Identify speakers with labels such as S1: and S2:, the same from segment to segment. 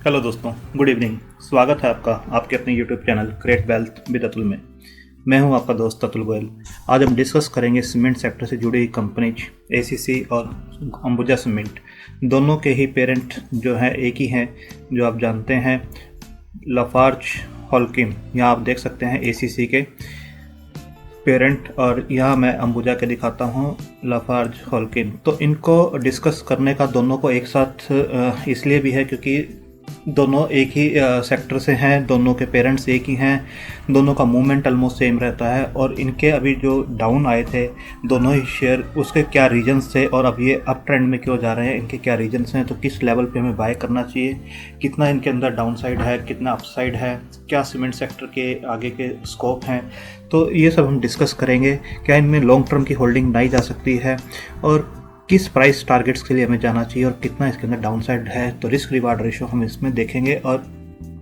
S1: Hello दोस्तों, good evening. स्वागत है आपका आपके अपने YouTube channel create wealth with Atul में। मैं हूं आपका दोस्त अतुल गोयल। आज हम डिस्कस करेंगे सीमेंट सेक्टर से जुड़ी कंपनीज एसीसी और अंबुजा सीमेंट। दोनों के ही पेरेंट जो है एक ही हैं, जो आप जानते हैं, लाफार्ज होल्किम। यहाँ आप देख सकते हैं एसीसी के पेरेंट, और यहाँ मैं अंबुजा के दिखाता हूँ लाफार्ज होल्किम। तो इनको डिस्कस करने का दोनों को एक साथ इसलिए भी है क्योंकि दोनों एक ही सेक्टर से हैं, दोनों के पेरेंट्स एक ही हैं, दोनों का मूवमेंट ऑलमोस्ट सेम रहता है। और इनके अभी जो डाउन आए थे दोनों ही शेयर, उसके क्या रीजंस थे और अब ये अप ट्रेंड में क्यों जा रहे हैं, इनके क्या रीजंस हैं, तो किस लेवल पे हमें बाय करना चाहिए, कितना इनके अंदर डाउन साइड है, कितना अपसाइड है, क्या सीमेंट सेक्टर के आगे के स्कोप हैं, तो ये सब हम डिस्कस करेंगे। क्या इनमें लॉन्ग टर्म की होल्डिंग लाई जा सकती है और किस प्राइस टारगेट्स के लिए हमें जाना चाहिए और कितना इसके अंदर डाउन साइड है। तो रिस्क रिवार्ड रेशो हम इसमें देखेंगे और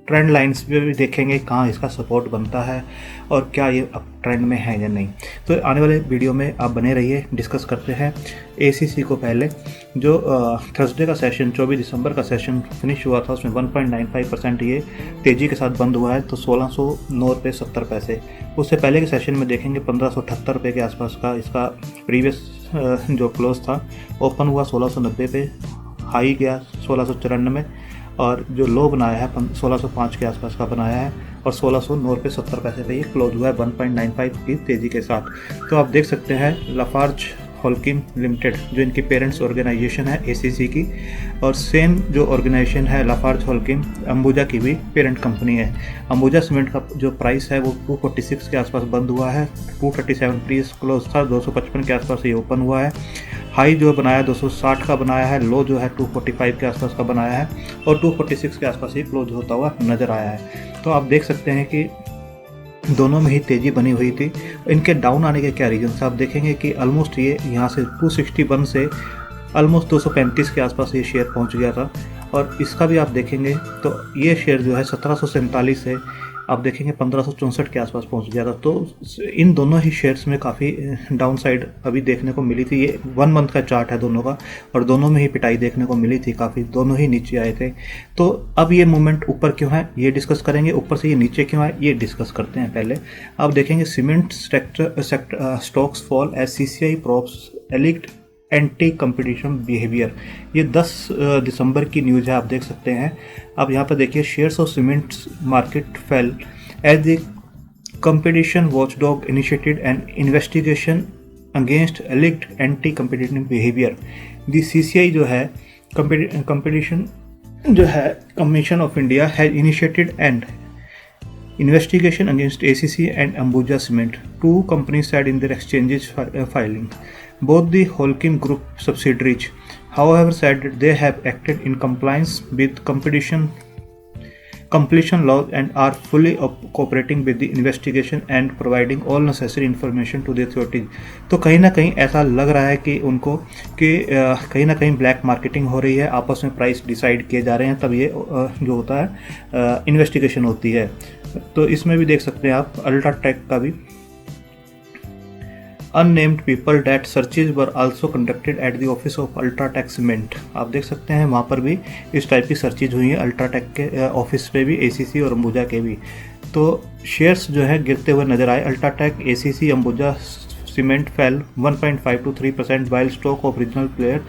S1: ट्रेंड लाइंस पे भी देखेंगे कहाँ इसका सपोर्ट बनता है और क्या ये अप ट्रेंड में है या नहीं। तो आने वाले वीडियो में आप बने रहिए, डिस्कस करते हैं एसीसी को। पहले जो थर्सडे का सेशन 24 दिसंबर का सेशन फिनिश हुआ था उसमें 1.95% ये तेज़ी के साथ बंद हुआ है, तो 1609 रुपये 70 पैसे। उससे पहले के सेशन में देखेंगे 1578 रुपये के आसपास का इसका प्रीवियस जो क्लोज था। ओपन हुआ 1690 पे, हाई गया 1694 में, और जो लो बनाया है 1605 के आसपास का बनाया है, और 1609 रुपये 70 पैसे पे ये क्लोज हुआ है 1.95 की तेज़ी के साथ। तो आप देख सकते हैं लाफार्ज होल्किम लिमिटेड जो इनकी पेरेंट्स ऑर्गेनाइजेशन है एसीसी की, और सेम जो ऑर्गेनाइजेशन है लाफार्ज होल्किम अंबुजा की भी पेरेंट कंपनी है। अंबुजा सीमेंट का जो प्राइस है वो 246 के आसपास बंद हुआ है, 237 प्रीवियस क्लोज था, 255 के आसपास ये ओपन हुआ है। हाई जो बनाया 260 का बनाया है, लो जो है 245 के आसपास का बनाया है, और 246 के आसपास ही क्लोज होता हुआ नज़र आया है। तो आप देख सकते हैं कि दोनों में ही तेज़ी बनी हुई थी। इनके डाउन आने के क्या रीजन, आप देखेंगे कि ऑलमोस्ट ये यहाँ से 261 से ऑलमोस्ट 235 के आसपास ये शेयर पहुँच गया था, और इसका भी आप देखेंगे तो ये शेयर जो है 1747 से आप देखेंगे 1564 के आसपास पहुंच गया था। तो इन दोनों ही शेयर्स में काफ़ी डाउन साइड अभी देखने को मिली थी। ये 1 मंथ का चार्ट है दोनों का, और दोनों में ही पिटाई देखने को मिली थी काफ़ी, दोनों ही नीचे आए थे। तो अब ये मूवमेंट ऊपर क्यों है ये डिस्कस करेंगे, ऊपर से ये नीचे क्यों है ये डिस्कस करते हैं। पहले आप देखेंगे cement sector stocks fall as CCI probes alleged anti competition behaviour. ये 10 दिसंबर की न्यूज़ है, आप देख सकते हैं। अब यहाँ पर देखिए shares of cement market fell as the competition watchdog initiated an investigation against alleged anti competition behaviour. The CCI जो है कंपटीशन जो है commission of India has initiated and investigation against ACC and Ambuja Cement. Two companies said in their exchanges filing. Both the Holcim Group subsidiaries, however, said that they have acted in compliance with completion laws and are fully cooperating with the investigation and providing all necessary information to the authorities. तो कहीं ना कहीं ऐसा लग रहा है कि उनको कि कहीं ना कहीं ब्लैक मार्केटिंग हो रही है, आपस में प्राइस डिसाइड किए जा रहे हैं, तब ये जो होता है इन्वेस्टिगेशन होती है। तो इसमें भी देख सकते हैं आप अल्ट्राटेक का भी unnamed people that searches were also conducted at the office of UltraTech cement. आप देख सकते हैं वहाँ पर भी इस टाइप की सर्चेज हुई है अल्ट्राटेक के ऑफिस पे भी, एसीसी और अंबुजा के भी। तो शेयर्स जो है गिरते हुए नजर आए। UltraTech, ACC, Ambuja cement fail 1.5 to 3%, while stock of regional player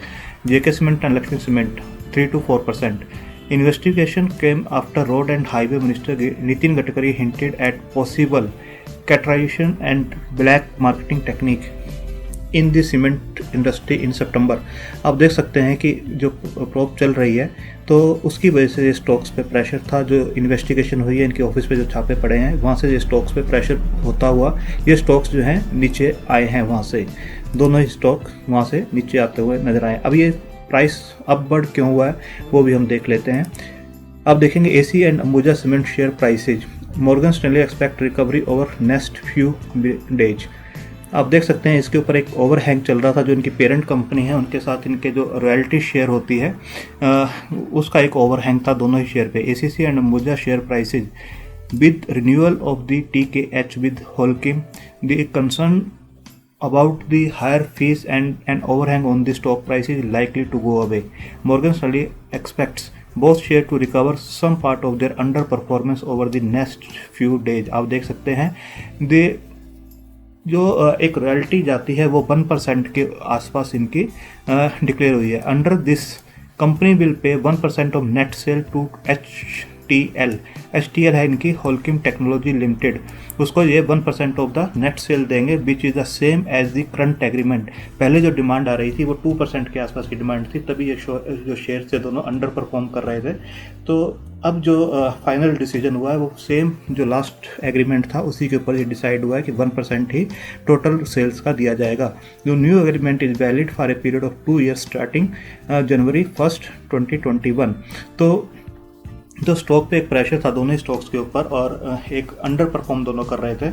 S1: JK Cement and Lakshmi Cement 3 to 4%. Investigation came after Road and Highway Minister Nitin Gadkari hinted at possible categorization and black marketing technique in the cement industry in September. आप देख सकते हैं कि जो probe चल रही है तो उसकी वजह से स्टॉक्स पे प्रेशर था। जो इन्वेस्टिगेशन हुई है, इनके ऑफिस पे जो छापे पड़े हैं, वहाँ से ये स्टॉक्स पे प्रेशर होता हुआ ये स्टॉक्स जो हैं नीचे आए हैं। वहाँ से दोनों ही स्टॉक वहाँ से नीचे आते हुए नजर आए। अब ये प्राइस अपवर्ड क्यों हुआ है वो भी हम देख लेते हैं। अब देखेंगे AC and Ambuja cement share prices. Morgan Stanley expect recovery over next few days. आप देख सकते हैं इसके ऊपर एक ओवरहैंग चल रहा था। जो इनकी पेरेंट कंपनी है उनके साथ इनके जो रॉयल्टी शेयर होती है उसका एक ओवरहैंग था दोनों ही शेयर पे। ACC and Ambuja share prices with renewal of the TKH with Holcim, the concern about the higher fees and an overhang on the stock price is likely to go away. Morgan Stanley expects both share to recover some part of their underperformance over the next few days. आप देख सकते हैं दे जो एक royalty जाती है वो 1% के आसपास इनकी डिक्लेयर हुई है। Under this company will pay 1% of net sale to HTL है इनकी होल्किम टेक्नोलॉजी लिमिटेड, उसको ये 1% ऑफ द नेट सेल देंगे which is the same as the current agreement. पहले जो डिमांड आ रही थी वो 2% के आसपास की डिमांड थी, तभी ये जो शेयर से दोनों अंडर परफॉर्म कर रहे थे। तो अब जो फाइनल डिसीजन हुआ है वो सेम जो लास्ट एग्रीमेंट था उसी के ऊपर ये डिसाइड हुआ है कि 1% ही टोटल सेल्स का दिया जाएगा। जो new agreement is valid for a period of 2 years starting January 1, 2021। तो स्टॉक पे एक प्रेशर था दोनों स्टॉक्स के ऊपर और एक अंडर परफॉर्म दोनों कर रहे थे।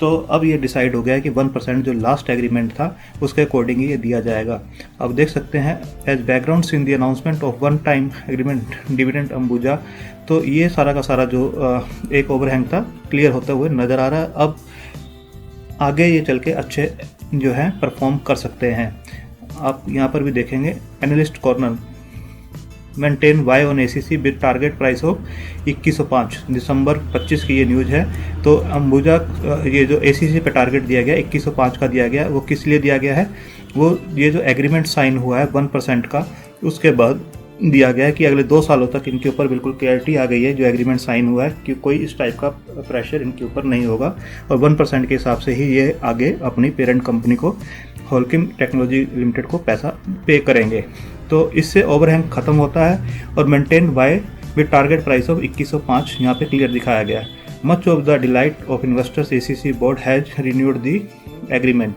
S1: तो अब ये डिसाइड हो गया है कि 1% जो लास्ट एग्रीमेंट था उसके अकॉर्डिंग ही ये दिया जाएगा। अब देख सकते हैं as background in the announcement of one time agreement dividend Ambuja. तो ये सारा का सारा जो एक ओवरहैंग था क्लियर होते हुए नज़र आ रहा है। अब आगे ये चल के अच्छे जो है परफॉर्म कर सकते हैं। आप यहाँ पर भी देखेंगे analyst corner maintain buy on ACC with target price of 2105, दिसंबर 25 की ये न्यूज़ है। तो अंबुजा ये जो ACC पे टारगेट दिया गया 2105 का दिया गया, वो किस लिए दिया गया है, वो ये जो एग्रीमेंट साइन हुआ है 1% का उसके बाद दिया गया है कि अगले 2 सालों तक इनके ऊपर बिल्कुल क्लैरिटी आ गई है जो एग्रीमेंट साइन हुआ है कि कोई इस टाइप का प्रेशर इनके ऊपर नहीं होगा और 1% के हिसाब से ही ये आगे अपनी पेरेंट कंपनी को होल्किम टेक्नोलॉजी लिमिटेड को पैसा पे करेंगे। तो इससे ओवरहैंग खत्म होता है और maintain by with target price of 2105 यहाँ पे क्लियर दिखाया गया है। Much of the delight of investors ACC board has renewed the agreement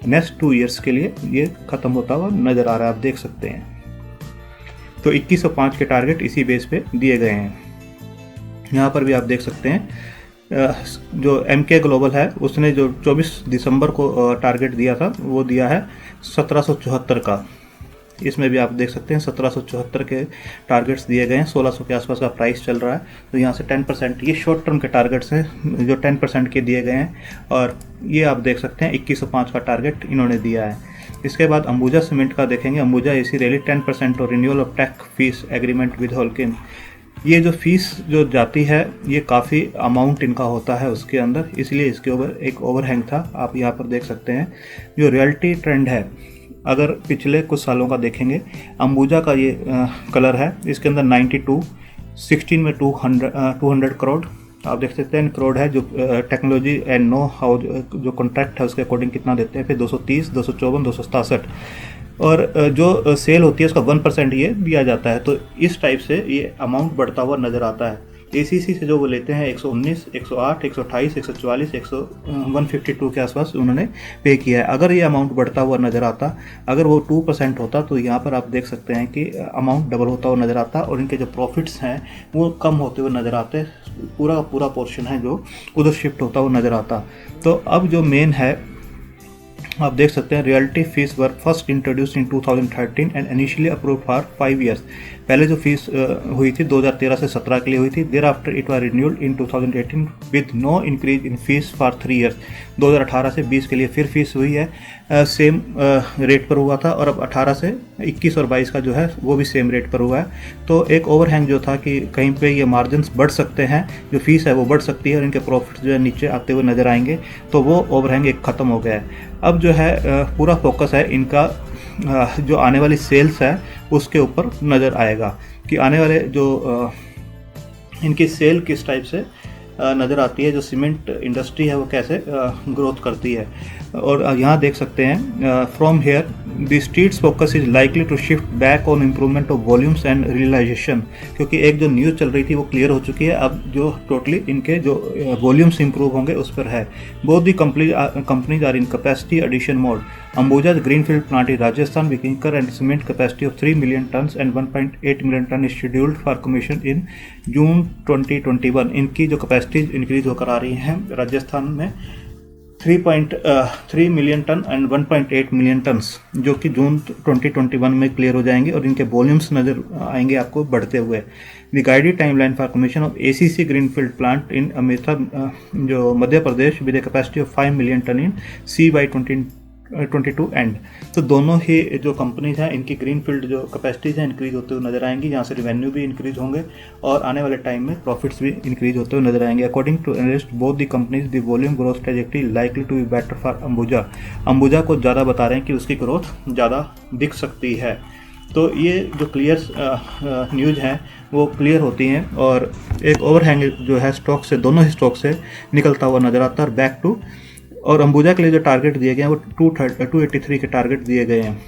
S1: next 2 years के लिए ये खत्म होता हुआ नज़र आ रहा है, आप देख सकते हैं। तो 2105 के टारगेट इसी बेस पे दिए गए हैं। यहाँ पर भी आप देख सकते हैं जो MK ग्लोबल है उसने जो 24 दिसंबर को टारगेट दिया था वो दिया है 1774 का। इसमें भी आप देख सकते हैं 1774 के टारगेट्स दिए गए हैं, 1600 के आसपास का प्राइस चल रहा है। तो यहाँ से 10% ये शॉर्ट टर्म के टारगेट्स हैं जो 10% के दिए गए हैं और ये आप देख सकते हैं 2105 का टारगेट इन्होंने दिया है। इसके बाद अंबुजा सीमेंट का देखेंगे, अंबुजा AC रैली 10% और renewal of tax fee agreement with Holcim. ये जो फीस जो जाती है ये काफ़ी अमाउंट इनका होता है उसके अंदर, इसलिए इसके ऊपर एक ओवरहैंग था। आप यहाँ पर देख सकते हैं जो रियलिटी ट्रेंड है, अगर पिछले कुछ सालों का देखेंगे अंबुजा का ये कलर है, इसके अंदर 92, 16 में 200 करोड़, आप देख सकते हैं करोड़ है जो टेक्नोलॉजी एंड नो हाउ जो कॉन्ट्रैक्ट है उसके अकॉर्डिंग कितना देते हैं, फिर 230, 254, 267 और जो सेल होती है उसका 1% ये दिया जाता है। तो इस टाइप से ये अमाउंट बढ़ता हुआ नज़र आता है। ACC से जो वो लेते हैं 119, 108, 128, 144, 152 के आसपास उन्होंने पे किया है। अगर ये अमाउंट बढ़ता हुआ नज़र आता, अगर वो 2% होता तो यहाँ पर आप देख सकते हैं कि अमाउंट डबल होता हुआ नज़र आता और इनके जो प्रॉफिट्स हैं वो कम होते हुए नज़र आते, पूरा पोर्शन है जो उधर शिफ्ट होता हुआ नज़र आता। तो अब जो मेन है आप देख सकते हैं realty fees were first introduce in 2013 and initially approved for 5 years। पहले जो फीस हुई थी 2013 से 17 के लिए हुई थी। Thereafter it was renewed in 2018 with no increase in fees for 3 years। 2018 से 20 के लिए फिर फीस हुई है, सेम रेट पर हुआ था और अब 18 से 21 और 22 का जो है वो भी सेम रेट पर हुआ है। तो एक ओवरहैंग जो था कि कहीं पे ये मार्जिन्स बढ़ सकते हैं, जो फीस है वो बढ़ सकती है और इनके प्रॉफिट जो है नीचे आते हुए नज़र आएंगे, तो वो ओवरहैंग एक ख़त्म हो गया है। अब जो है पूरा फोकस है इनका जो आने वाली सेल्स है उसके ऊपर नज़र आएगा कि आने वाले जो इनकी सेल किस टाइप से नज़र आती है, जो सीमेंट इंडस्ट्री है वो कैसे ग्रोथ करती है। और यहाँ देख सकते हैं from here the street's focus is likely to shift back on improvement of volumes and realisation, क्योंकि एक जो न्यूज़ चल रही थी वो क्लियर हो चुकी है। अब जो टोटली इनके जो वॉल्यूम्स इंप्रूव होंगे उस पर है। Both the companies are in capacity addition mode. Ambuja greenfield plant in Rajasthan with clinker and cement capacity of 3 million tons and 1.8 million ton is scheduled for commission in June 2021। इनकी जो capacity increase होकर आ रही है राजस्थान में 3.3 million ton and 1.8 million tons, जो कि जून 2021 में clear हो जाएंगे और इनके वॉल्यूम्स नज़र आएंगे आपको बढ़ते हुए। The guided timeline for commission of ACC greenfield plant in Ametha जो Madhya Pradesh with a capacity of 5 million tonne in CY 2022 end. तो दोनों ही जो कंपनीज हैं इनकी ग्रीन फील्ड जो कैपेसिटीज़ हैं इंक्रीज होते हुए नजर आएंगी, यहाँ से रेवेन्यू भी इंक्रीज होंगे और आने वाले टाइम में प्रॉफिट्स भी इंक्रीज होते हुए नजर आएंगे। According to analyst both the companies the volume growth trajectory likely to be better for Ambuja. Ambuja को ज़्यादा बता रहे हैं कि उसकी ग्रोथ ज़्यादा दिख सकती है। तो ये जो क्लियर न्यूज़ हैं वो क्लियर होती हैं और एक ओवरहैंग जो है स्टॉक से, दोनों ही स्टॉक से निकलता हुआ नजर आता है बैक टू। और अंबुजा के लिए जो टारगेट दिए गए हैं वो 283 के टारगेट दिए गए हैं।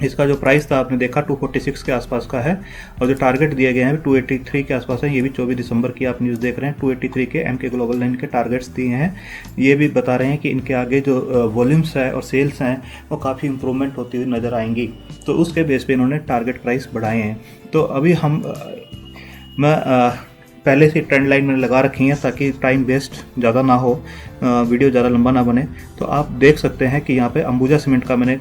S1: इसका जो प्राइस था आपने देखा 246 के आसपास का है और जो टारगेट दिए गए हैं 283 के आसपास है। ये भी 24 दिसंबर की आप न्यूज़ देख रहे हैं। 283 के एमके ग्लोबल ने इनके टारगेट्स दिए हैं। ये भी बता रहे हैं कि इनके आगे जो वॉल्यूम्स है और सेल्स हैं वो काफ़ी इंप्रूवमेंट होती हुई नज़र आएंगी, तो उसके बेस पे इन्होंने टारगेट प्राइस बढ़ाए हैं। तो अभी मैं पहले से ट्रेंड लाइन मैंने लगा रखी है ताकि टाइम वेस्ट ज़्यादा ना हो, वीडियो ज़्यादा लंबा ना बने। तो आप देख सकते हैं कि यहाँ पे अंबुजा सीमेंट का मैंने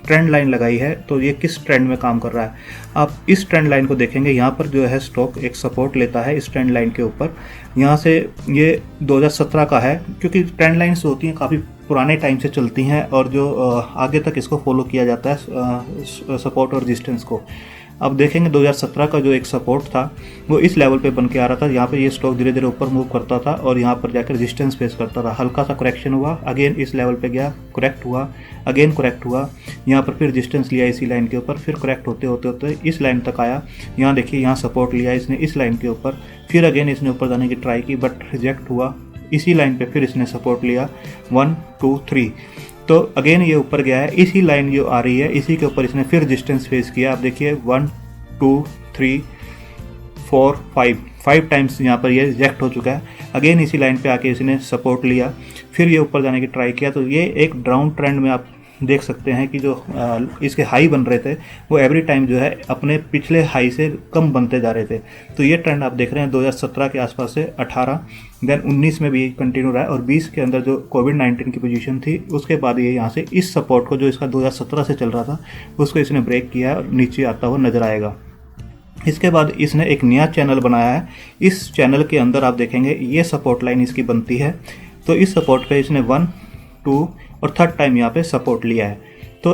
S1: ट्रेंड लाइन लगाई है, तो ये किस ट्रेंड में काम कर रहा है। आप इस ट्रेंड लाइन को देखेंगे, यहाँ पर जो है स्टॉक एक सपोर्ट लेता है इस ट्रेंड लाइन के ऊपर। यहाँ से ये 2017 का है, क्योंकि ट्रेंड लाइन्स होती हैं काफ़ी पुराने टाइम से चलती हैं और जो आगे तक इसको फॉलो किया जाता है सपोर्ट और रेजिस्टेंस को। अब देखेंगे 2017 का जो एक सपोर्ट था वो इस लेवल पे बन के आ रहा था। यहाँ पे ये स्टॉक धीरे धीरे ऊपर मूव करता था और यहाँ पर जाकर रेजिस्टेंस फेस करता था। हल्का सा करेक्शन हुआ, अगेन इस लेवल पे गया, करेक्ट हुआ, अगेन करेक्ट हुआ, यहाँ पर फिर रेजिस्टेंस लिया इसी लाइन के ऊपर, फिर करेक्ट होते होते होते इस लाइन तक आया। यहाँ देखिए यहाँ सपोर्ट लिया इसने इस लाइन के ऊपर, फिर अगेन इसने ऊपर जाने की ट्राई की बट रिजेक्ट हुआ। इसी लाइन पे फिर इसने सपोर्ट लिया 1 2 3, तो अगेन ये ऊपर गया है। इसी लाइन जो आ रही है इसी के ऊपर इसने फिर रेजिस्टेंस फेस किया। आप देखिए 1 2 3 4 5 टाइम्स यहाँ पर ये रिजेक्ट हो चुका है। अगेन इसी लाइन पे आके इसने सपोर्ट लिया, फिर ये ऊपर जाने की ट्राई किया। तो ये एक डाउन ट्रेंड में आप देख सकते हैं कि जो इसके हाई बन रहे थे वो एवरी टाइम जो है अपने पिछले हाई से कम बनते जा रहे थे। तो ये ट्रेंड आप देख रहे हैं 2017 के आसपास से 18, देन 19 में भी कंटिन्यू रहा है और 20 के अंदर जो कोविड-19 की पोजीशन थी उसके बाद ये यहाँ से इस सपोर्ट को जो इसका 2017 से चल रहा था उसको इसने ब्रेक किया है और नीचे आता हुआ नजर आएगा। इसके बाद इसने एक नया चैनल बनाया है। इस चैनल के अंदर आप देखेंगे ये सपोर्ट लाइन इसकी बनती है। तो इस सपोर्ट पे इसने 1 2 और थर्ड टाइम यहाँ पे सपोर्ट लिया है। तो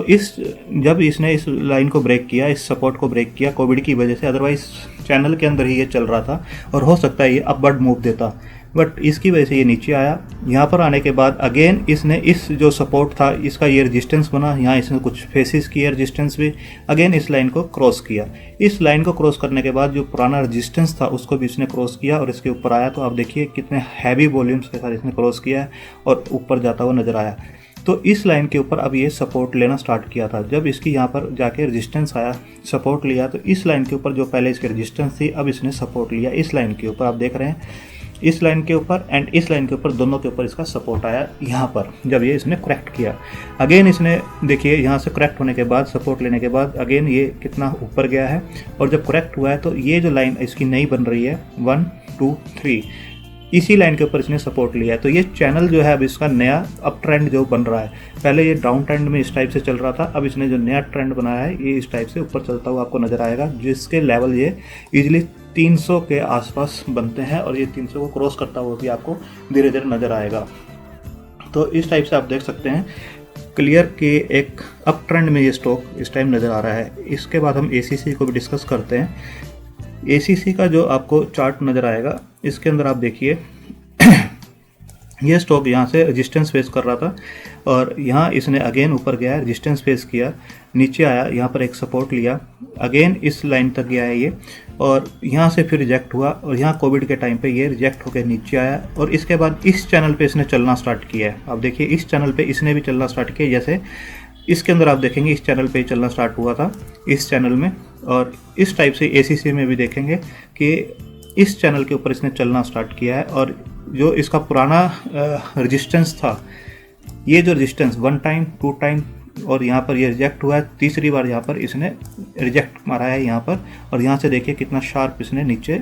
S1: जब इसने इस लाइन को ब्रेक किया, इस सपोर्ट को ब्रेक किया कोविड की वजह से, अदरवाइज चैनल के अंदर ही ये चल रहा था और हो सकता है ये अपवर्ड मूव देता, बट इसकी वजह से ये नीचे आया। यहाँ पर आने के बाद अगेन इसने इस जो सपोर्ट था इसका ये रेजिस्टेंस बना, यहाँ इसने कुछ फेसिस किए रेजिस्टेंस भी, अगेन इस लाइन को क्रॉस किया। इस लाइन को क्रॉस करने के बाद जो पुराना रेजिस्टेंस था उसको भी इसने क्रॉस किया और इसके ऊपर आया। तो आप देखिए कितने हैवी वॉल्यूम्स के साथ इसने क्रॉस किया है और ऊपर जाता हुआ नजर आया। तो इस लाइन के ऊपर अब ये सपोर्ट लेना स्टार्ट किया था। जब इसकी यहाँ पर जाके रेजिस्टेंस आया, सपोर्ट लिया, तो इस लाइन के ऊपर जो पहले इसकी रेजिस्टेंस थी अब इसने सपोर्ट लिया इस लाइन के ऊपर। आप देख रहे हैं इस लाइन के ऊपर एंड इस लाइन के ऊपर, दोनों के ऊपर इसका सपोर्ट आया यहाँ पर जब ये इसने करेक्ट किया। अगेन इसने देखिए यहाँ से करेक्ट होने के बाद, सपोर्ट लेने के बाद अगेन ये कितना ऊपर गया है और जब करेक्ट हुआ है तो ये जो लाइन इसकी नई बन रही है 1 2 3, इसी लाइन के ऊपर इसने सपोर्ट लिया है। तो ये चैनल जो है अब इसका नया अप ट्रेंड जो बन रहा है, पहले ये डाउन ट्रेंड में इस टाइप से चल रहा था, अब इसने जो नया ट्रेंड बनाया है ये इस टाइप से ऊपर चलता हुआ आपको नजर आएगा, जिसके लेवल ये इजीली 300 के आसपास बनते हैं और ये 300 को क्रॉस करता हुआ भी आपको धीरे धीरे नजर आएगा। तो इस टाइप से आप देख सकते हैं क्लियर कि एक अप ट्रेंड में ये स्टॉक इस टाइम नज़र आ रहा है। इसके बाद हम ACC को भी डिस्कस करते हैं। ACC का जो आपको चार्ट नज़र आएगा इसके अंदर आप देखिए ये स्टॉक यहाँ से रेजिस्टेंस फेस कर रहा था और यहाँ इसने अगेन ऊपर गया, रेजिस्टेंस फेस किया, नीचे आया, यहाँ पर एक सपोर्ट लिया, अगेन इस लाइन तक गया है ये और यहाँ से फिर रिजेक्ट हुआ और यहाँ कोविड के टाइम पे ये रिजेक्ट होकर नीचे आया और इसके बाद इस चैनल पे इसने चलना स्टार्ट किया है। आप देखिए इस चैनल पे इसने भी चलना स्टार्ट किया, जैसे इसके अंदर आप देखेंगे इस चैनल पे चलना स्टार्ट हुआ था इस चैनल में, और इस टाइप से ACC में भी देखेंगे कि इस चैनल के ऊपर इसने चलना स्टार्ट किया है और जो इसका पुराना रेजिस्टेंस था, ये जो रेजिस्टेंस 1 टाइम 2 टाइम और यहाँ पर ये रिजेक्ट हुआ है, तीसरी बार यहाँ पर इसने रिजेक्ट मारा है यहाँ पर और यहाँ से देखिए कितना शार्प इसने नीचे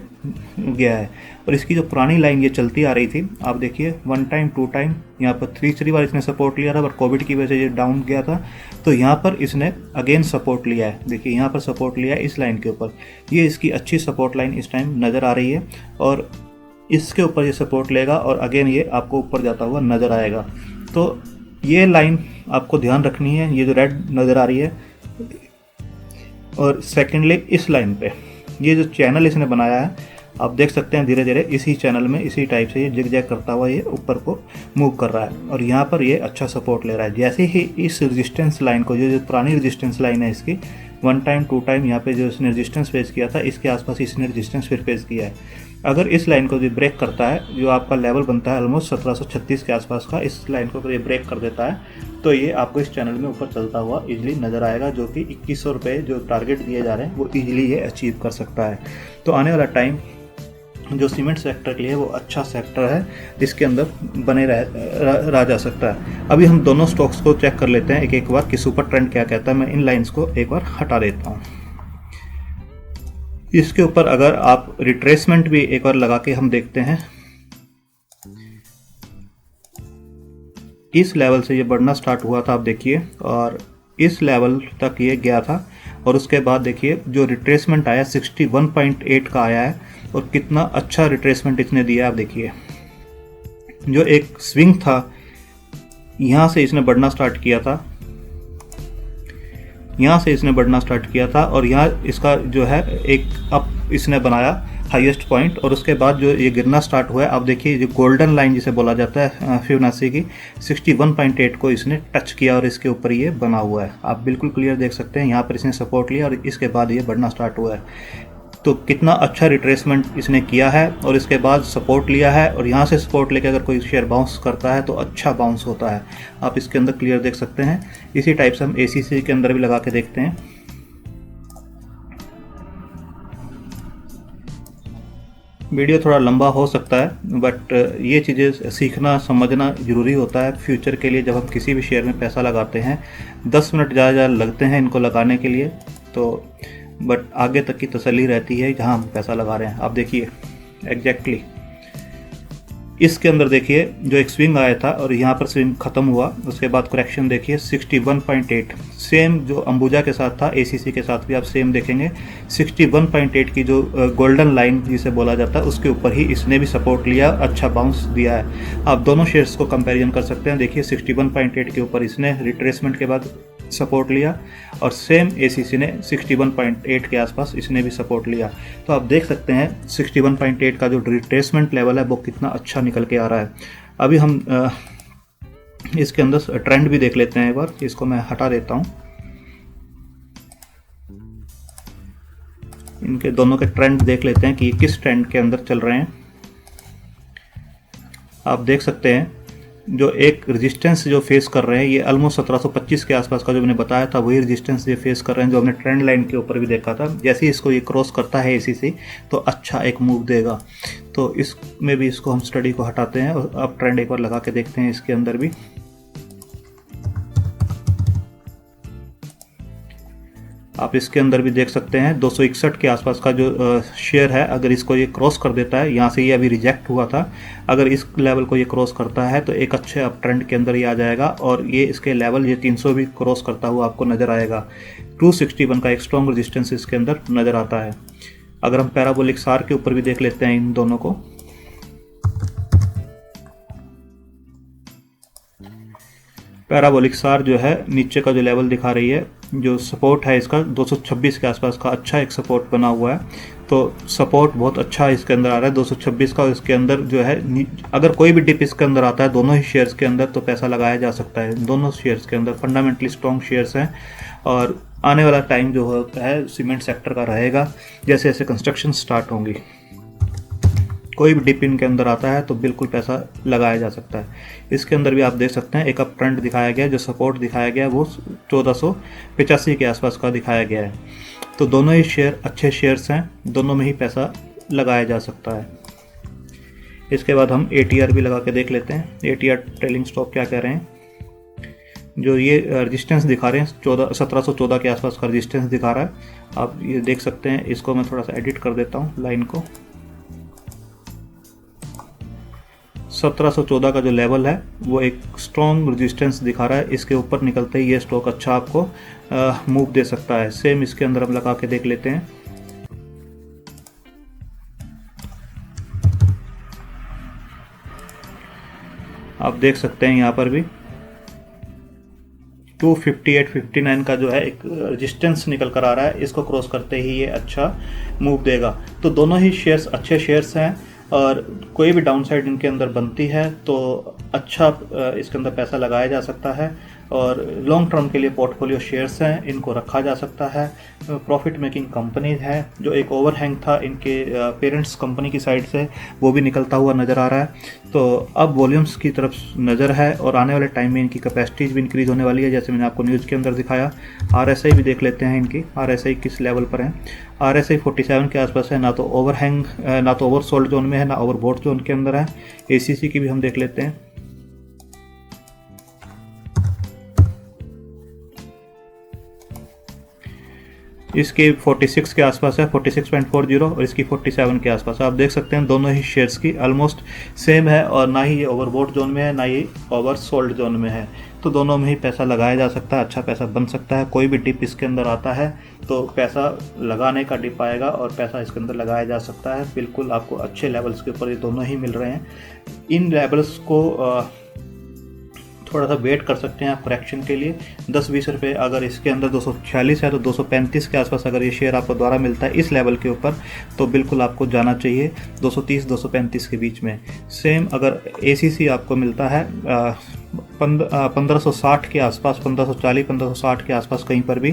S1: गया है। और इसकी जो पुरानी लाइन ये चलती आ रही थी, आप देखिए 1 टाइम 2 टाइम, यहाँ पर तीसरी बार इसने सपोर्ट लिया था बट कोविड की वजह से ये डाउन गया था, तो यहाँ पर इसने अगेन सपोर्ट लिया है। देखिए यहाँ पर सपोर्ट लिया है इस लाइन के ऊपर, ये इसकी अच्छी सपोर्ट लाइन इस टाइम नज़र आ रही है और इसके ऊपर ये सपोर्ट लेगा और अगेन ये आपको ऊपर जाता हुआ नज़र आएगा। तो ये लाइन आपको ध्यान रखनी है, ये जो रेड नज़र आ रही है। और सेकेंडली इस लाइन पे ये जो चैनल इसने बनाया है, आप देख सकते हैं धीरे धीरे इसी चैनल में इसी टाइप से ये जिग जैग करता हुआ ये ऊपर को मूव कर रहा है और यहाँ पर ये अच्छा सपोर्ट ले रहा है। जैसे ही इस रेजिस्टेंस लाइन को, जो पुरानी रेजिस्टेंस लाइन है इसकी, 1 टाइम 2 टाइम यहाँ पे जो इसने रेजिस्टेंस फेस किया था, इसके आसपास इसने रेजिस्टेंस फिर फेस किया है। अगर इस लाइन को जो ब्रेक करता है, जो आपका लेवल बनता है ऑलमोस्ट 1736 के आसपास का, इस लाइन को अगर ये ब्रेक कर देता है तो ये आपको इस चैनल में ऊपर चलता हुआ इजीली नज़र आएगा, जो कि 2100 रुपये जो टारगेट दिए जा रहे हैं वो इजीली ये अचीव कर सकता है। तो आने वाला टाइम जो सीमेंट सेक्टर के लिए वो अच्छा सेक्टर है, इसके अंदर बने रह जा सकता है। अभी हम दोनों स्टॉक्स को चेक कर लेते हैं एक एक बार कि सुपर ट्रेंड क्या कहता है। मैं इन लाइंस को एक बार हटा देता हूँ। इसके ऊपर अगर आप रिट्रेसमेंट भी एक बार लगा के हम देखते हैं, इस लेवल से ये बढ़ना स्टार्ट हुआ था, आप देखिए, और इस लेवल तक ये गया था और उसके बाद देखिए जो रिट्रेसमेंट आया 61.8 का आया है और कितना अच्छा रिट्रेसमेंट इसने दिया। आप देखिए जो एक स्विंग था, यहाँ से इसने बढ़ना स्टार्ट किया था, यहाँ से इसने बढ़ना स्टार्ट किया था और यहाँ इसका जो है एक अप इसने बनाया हाईएस्ट पॉइंट और उसके बाद जो ये गिरना स्टार्ट हुआ है। आप देखिए जो गोल्डन लाइन जिसे बोला जाता है फिबोनाची की, 61.8 को इसने टच किया और इसके ऊपर ये बना हुआ है। आप बिल्कुल क्लियर देख सकते हैं, यहाँ पर इसने सपोर्ट लिया और इसके बाद ये बढ़ना स्टार्ट हुआ है। तो कितना अच्छा रिट्रेसमेंट इसने किया है और इसके बाद सपोर्ट लिया है और यहाँ से सपोर्ट लेके अगर कोई शेयर बाउंस करता है तो अच्छा बाउंस होता है। आप इसके अंदर क्लियर देख सकते हैं। इसी टाइप से हम ACC के अंदर भी लगा के देखते हैं। वीडियो थोड़ा लंबा हो सकता है बट ये चीज़ें सीखना समझना ज़रूरी होता है फ्यूचर के लिए। जब हम किसी भी शेयर में पैसा लगाते हैं 10 मिनट ज़्यादा लगते हैं इनको लगाने के लिए, तो बट आगे तक की तसल्ली रहती है जहां हम पैसा लगा रहे हैं। आप देखिए एग्जैक्टली इसके अंदर देखिए जो एक स्विंग आया था और यहाँ पर स्विंग ख़त्म हुआ, उसके बाद करेक्शन देखिए 61.8, सेम जो अंबुजा के साथ था ACC के साथ भी आप सेम देखेंगे 61.8 की जो गोल्डन लाइन जिसे बोला जाता है उसके ऊपर ही इसने भी सपोर्ट लिया, अच्छा बाउंस दिया है। आप दोनों शेयर्स को कंपैरिजन कर सकते हैं। देखिए 61.8 के ऊपर इसने रिट्रेसमेंट के बाद सपोर्ट लिया और सेम ACC ने 61.8 के आसपास इसने भी सपोर्ट लिया। तो आप देख सकते हैं 61.8 का जो रिट्रेसमेंट लेवल है वो कितना अच्छा निकल के आ रहा है। अभी हम इसके अंदर ट्रेंड भी देख लेते हैं एक बार। इसको मैं हटा देता हूँ। इनके दोनों के ट्रेंड देख लेते हैं कि किस ट्रेंड के अंदर चल रहे हैं। आप देख सकते हैं जो एक रेजिस्टेंस जो फेस कर रहे हैं ये ऑलमोस्ट 1725 के आसपास का जो मैंने बताया था वही रेजिस्टेंस ये फेस कर रहे हैं, जो हमने ट्रेंड लाइन के ऊपर भी देखा था। जैसे ही इसको ये क्रॉस करता है ACC तो अच्छा एक मूव देगा। तो इसमें भी इसको हम स्टडी को हटाते हैं और अब ट्रेंड एक बार लगा के देखते हैं इसके अंदर भी। आप इसके अंदर भी देख सकते हैं 261 के आसपास का जो शेयर है, अगर इसको ये क्रॉस कर देता है, यहाँ से ये अभी रिजेक्ट हुआ था, अगर इस लेवल को ये क्रॉस करता है तो एक अच्छे अप ट्रेंड के अंदर ये आ जाएगा और ये इसके लेवल ये 300 भी क्रॉस करता हुआ आपको नज़र आएगा। 261 का एक स्ट्रॉन्ग रेजिस्टेंस इसके अंदर नज़र आता है। अगर हम पैराबोलिक सार के ऊपर भी देख लेते हैं इन दोनों को, पैराबोलिक सार जो है नीचे का जो लेवल दिखा रही है, जो सपोर्ट है इसका 226 के आसपास का अच्छा एक सपोर्ट बना हुआ है। तो सपोर्ट बहुत अच्छा इसके अंदर आ रहा है 226 का। इसके अंदर जो है अगर कोई भी डिप इसके अंदर आता है दोनों ही शेयर्स के अंदर तो पैसा लगाया जा सकता है। दोनों शेयर्स के अंदर फंडामेंटली स्ट्रॉन्ग शेयर्स हैं और आने वाला टाइम जो होता है सीमेंट सेक्टर का रहेगा। जैसे जैसे कंस्ट्रक्शन स्टार्ट होंगी कोई भी डिप इनके अंदर आता है तो बिल्कुल पैसा लगाया जा सकता है। इसके अंदर भी आप देख सकते हैं एक अप ट्रेंड दिखाया गया, जो सपोर्ट दिखाया गया वो 1485 के आसपास का दिखाया गया है। तो दोनों ही शेयर अच्छे शेयर्स हैं, दोनों में ही पैसा लगाया जा सकता है। इसके बाद हम ATR भी लगा के देख लेते हैं। ATR ट्रेलिंग स्टॉप क्या कह रहे हैं, जो ये रेजिस्टेंस दिखा रहे हैं 1714 के आसपास का रेजिस्टेंस दिखा रहा है। आप ये देख सकते हैं। इसको मैं थोड़ा सा एडिट कर देता हूँ लाइन को। 1714 का जो लेवल है वो एक स्ट्रॉन्ग रेजिस्टेंस दिखा रहा है। इसके ऊपर निकलते ही ये स्टॉक अच्छा आपको मूव दे सकता है। सेम इसके अंदर हम लगा के देख लेते हैं। आप देख सकते हैं यहाँ पर भी 258 59 का जो है एक रेजिस्टेंस निकल कर आ रहा है, इसको क्रॉस करते ही ये अच्छा मूव देगा। तो दोनों ही शेयर्स अच्छे शेयर्स हैं और कोई भी डाउनसाइड इनके अंदर बनती है तो अच्छा इसके अंदर पैसा लगाया जा सकता है और लॉन्ग टर्म के लिए पोर्टफोलियो शेयर्स हैं, इनको रखा जा सकता है। प्रॉफिट मेकिंग कंपनीज है। जो एक ओवरहैंग था इनके पेरेंट्स कंपनी की साइड से वो भी निकलता हुआ नज़र आ रहा है। तो अब वॉल्यूम्स की तरफ नज़र है और आने वाले टाइम में इनकी कैपेसिटीज भी इंक्रीज़ होने वाली है, जैसे मैंने आपको न्यूज़ के अंदर दिखाया। RSI भी देख लेते हैं, इनकी RSI किस लेवल पर है। RSI 47 के आसपास है, ना तो ओवरहैंग ना तो ओवरसोल्ड जोन में है, ना ओवरबॉट जोन के अंदर है। ACC की भी हम देख लेते हैं। इसके 46 के आसपास है, 46.40 और इसकी 47 के आसपास। आप देख सकते हैं दोनों ही शेयर्स की ऑलमोस्ट सेम है और ना ही ये ओवरबॉट जोन में है ना ही ओवरसोल्ड जोन में है। तो दोनों में ही पैसा लगाया जा सकता है, अच्छा पैसा बन सकता है। कोई भी डिप इसके अंदर आता है तो पैसा लगाने का डिप आएगा और पैसा इसके अंदर लगाया जा सकता है। बिल्कुल आपको अच्छे लेवल्स के ऊपर ये दोनों ही मिल रहे हैं। इन लेवल्स को थोड़ा सा वेट कर सकते हैं आप करेक्शन के लिए। 10-20 रुपये अगर इसके अंदर 246 है तो 235 के आसपास अगर ये शेयर आपको दोबारा मिलता है इस लेवल के ऊपर तो बिल्कुल आपको जाना चाहिए 230-235 के बीच में। सेम अगर ACC आपको मिलता है 1560 के आसपास, 1540-1560 के आसपास कहीं पर भी,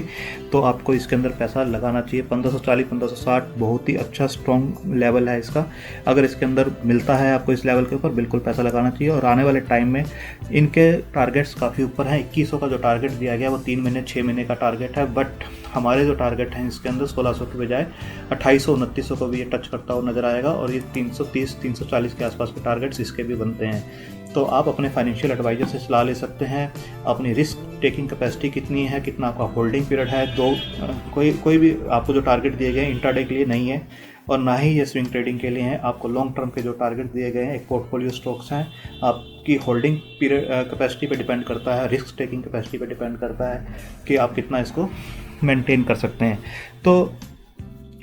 S1: तो आपको इसके अंदर पैसा लगाना चाहिए। 1540-1560 बहुत ही अच्छा स्ट्रॉन्ग लेवल है इसका। अगर इसके अंदर मिलता है आपको इस लेवल के ऊपर बिल्कुल पैसा लगाना चाहिए। और आने वाले टाइम में इनके टारगेट्स काफ़ी ऊपर हैं। 2100 का जो टारगेट दिया गया वो 3 महीने 6 महीने का टारगेट है, बट हमारे जो टारगेट हैं इसके अंदर 1600 के बजाय 2800-2900 को भी ये टच करता हुआ नजर आएगा और ये 330-340 के आसपास के टारगेट्स इसके भी बनते हैं। तो आप अपने फाइनेंशियल एडवाइजर से सलाह ले सकते हैं। अपनी रिस्क टेकिंग कैपेसिटी कितनी है, कितना आपका होल्डिंग पीरियड है। कोई भी आपको जो टारगेट दिए गए हैं इंट्राडे के लिए नहीं है और ना ही ये स्विंग ट्रेडिंग के लिए हैं। आपको लॉन्ग टर्म के जो टारगेट दिए गए हैं एक पोर्टफोलियो स्टॉक्स हैं। आपकी होल्डिंग पीरियड कैपेसिटी पे डिपेंड करता है, रिस्क टेकिंग कैपेसिटी पे डिपेंड करता है कि आप कितना इसको मेंटेन कर सकते हैं। तो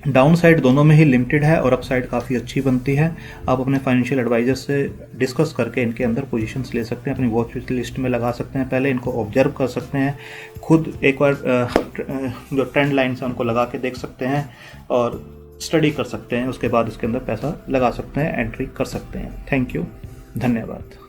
S1: डाउन साइड दोनों में ही लिमिटेड है और अप साइड काफ़ी अच्छी बनती है। आप अपने फाइनेंशियल एडवाइजर से डिस्कस करके इनके अंदर पोजीशंस ले सकते हैं, अपनी वॉच लिस्ट में लगा सकते हैं। पहले इनको ऑब्जर्व कर सकते हैं, खुद एक बार जो ट्रेंड लाइन्स हैं उनको लगा के देख सकते हैं और स्टडी कर सकते हैं। उसके बाद इसके अंदर पैसा लगा सकते हैं, एंट्री कर सकते हैं। थैंक यू, धन्यवाद।